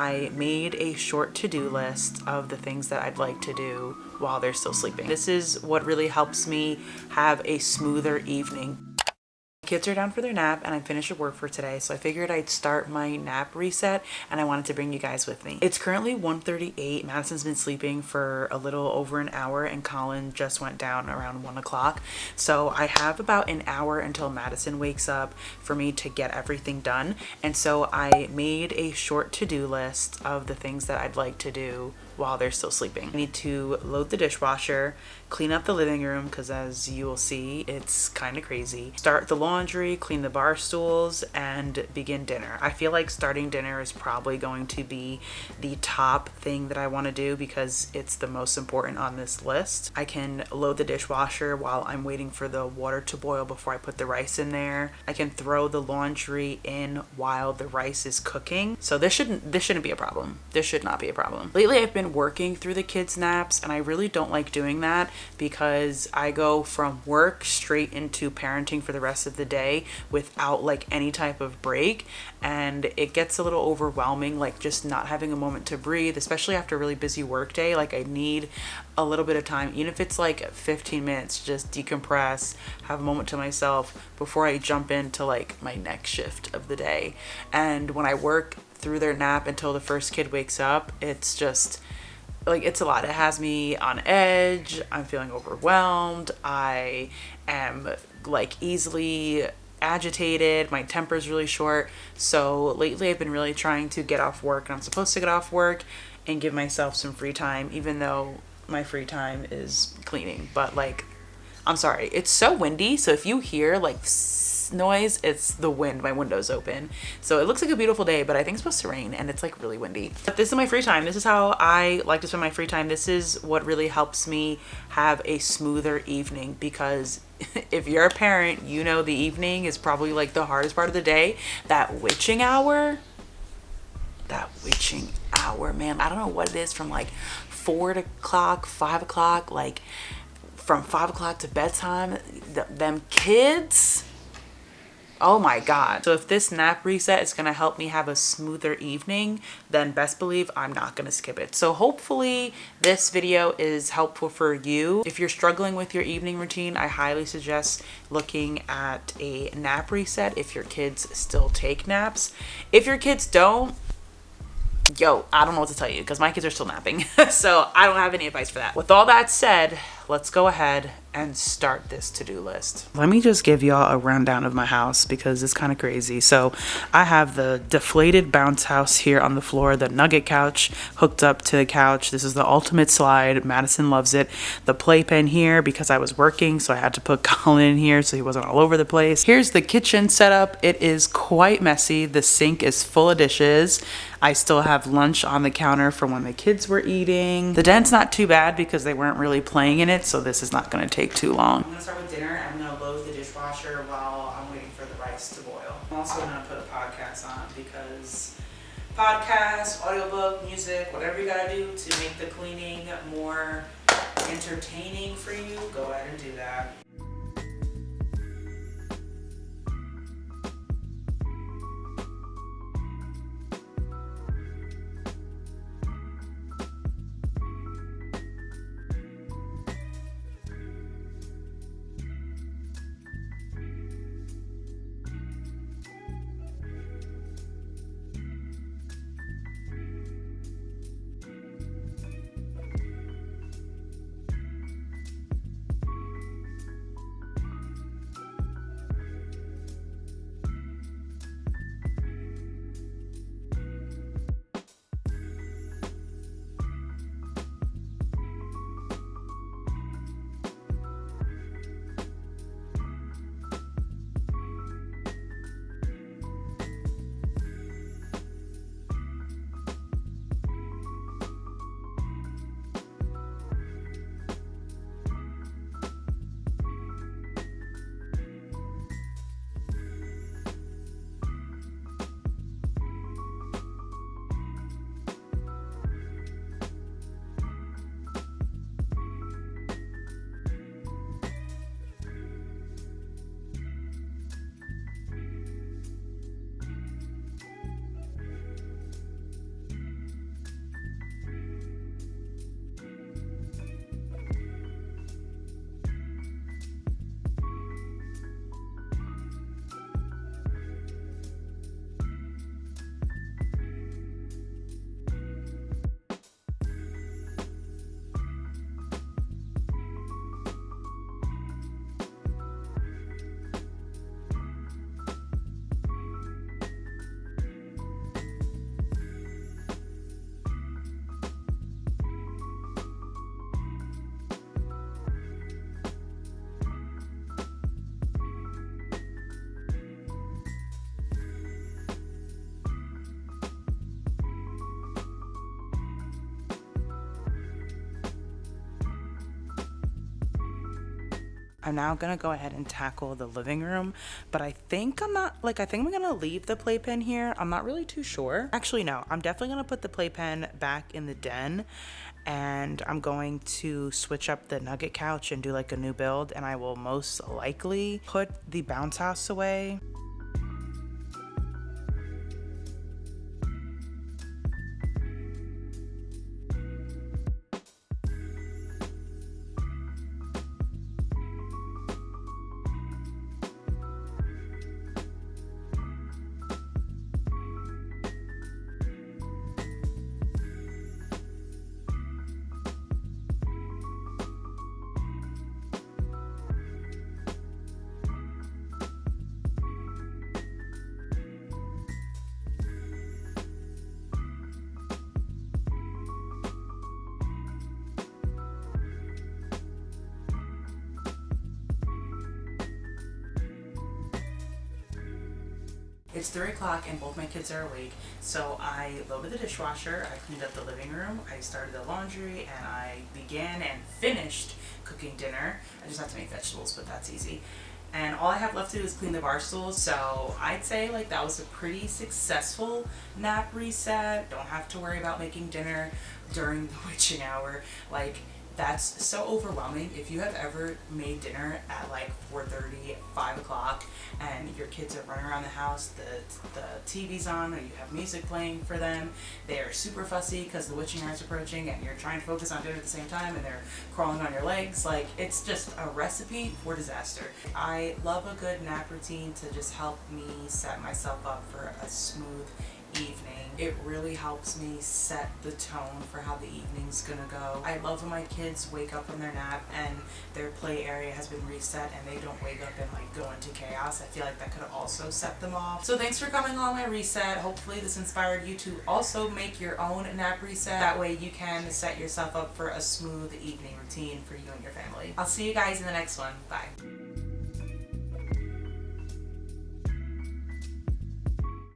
I made a short to-do list of the things that I'd like to do while they're still sleeping. This is what really helps me have a smoother evening. Kids are down for their nap and I'm finished with work for today, so I figured I'd start my nap reset and I wanted to bring you guys with me. It's currently 1:38. Madison's been sleeping for a little over an hour and Colin just went down around 1 o'clock. So I have about an hour until Madison wakes up for me to get everything done. And so I made a short to-do list of the things that I'd like to do while they're still sleeping. I need to load the dishwasher, clean up the living room because as you will see, it's kind of crazy. Start the laundry, clean the bar stools, and begin dinner. I feel like starting dinner is probably going to be the top thing that I want to do because it's the most important on this list. I can load the dishwasher while I'm waiting for the water to boil before I put the rice in there. I can throw the laundry in while the rice is cooking. So this shouldn't be a problem. This should not be a problem. Lately I've been working through the kids' naps and I really don't like doing that because I go from work straight into parenting for the rest of the day without like any type of break, and it gets a little overwhelming, like just not having a moment to breathe, especially after a really busy work day. Like I need a little bit of time, even if it's like 15 minutes, just decompress, have a moment to myself before I jump into like my next shift of the day. And when I work through their nap until the first kid wakes up, it's just like, it's a lot. It has me on edge. I'm feeling overwhelmed. I am like easily agitated. My temper's really short. So lately I've been really trying to get off work, and I'm supposed to get off work and give myself some free time, even though my free time is cleaning. But like, I'm sorry, it's so windy. So if you hear like noise, it's the wind. My window's open, so it looks like a beautiful day, but I think it's supposed to rain and it's like really windy. But this is my free time. This is how I like to spend my free time. This is what really helps me have a smoother evening, because if you're a parent, you know the evening is probably like the hardest part of the day. That witching hour, man, I don't know what it is, from like 4 o'clock, 5 o'clock, like from 5 o'clock to bedtime, them kids, oh my God. So if this nap reset is gonna help me have a smoother evening, then best believe I'm not gonna skip it. So hopefully this video is helpful for you. If you're struggling with your evening routine, I highly suggest looking at a nap reset if your kids still take naps. If your kids don't, I don't know what to tell you because my kids are still napping. So I don't have any advice for that. With all that said, let's go ahead and start this to-do list. Let me just give y'all a rundown of my house because it's kind of crazy. So I have the deflated bounce house here on the floor, the nugget couch hooked up to the couch. This is the ultimate slide. Madison loves it. The playpen here because I was working, so I had to put Colin in here so he wasn't all over the place. Here's the kitchen setup. It is quite messy. The sink is full of dishes. I still have lunch on the counter from when the kids were eating. The dent's not too bad because they weren't really playing in it, so this is not going to take too long. I'm gonna start with dinner. I'm gonna load the dishwasher while I'm waiting for the rice to boil. I'm also gonna put a podcast on because podcast, audiobook, music, whatever you gotta do to make the cleaning more entertaining for you, go ahead and do that. I'm now gonna go ahead and tackle the living room, but I think I think I'm gonna leave the playpen here. I'm not really too sure. Actually, no, I'm definitely gonna put the playpen back in the den, and I'm going to switch up the nugget couch and do like a new build, and I will most likely put the bounce house away. It's 3 o'clock and both my kids are awake, so I loaded the dishwasher, I cleaned up the living room, I started the laundry, and I began and finished cooking dinner. I just have to make vegetables, but that's easy. And all I have left to do is clean the bar stools, so I'd say like that was a pretty successful nap reset. Don't have to worry about making dinner during the witching hour. Like, that's so overwhelming. If you have ever made dinner at like 4:30, 5 o'clock, and your kids are running around the house, the TV's on, or you have music playing for them, they're super fussy because the witching hour is approaching, and you're trying to focus on dinner at the same time, and they're crawling on your legs. Like, it's just a recipe for disaster. I love a good nap routine to just help me set myself up for a smooth evening. It really helps me set the tone for how the evening's gonna go. I love when my kids wake up from their nap and their play area has been reset and they don't wake up and like go into chaos. I feel like that could also set them off. So thanks for coming on my reset. Hopefully this inspired you to also make your own nap reset. That way you can set yourself up for a smooth evening routine for you and your family. I'll see you guys in the next one. Bye.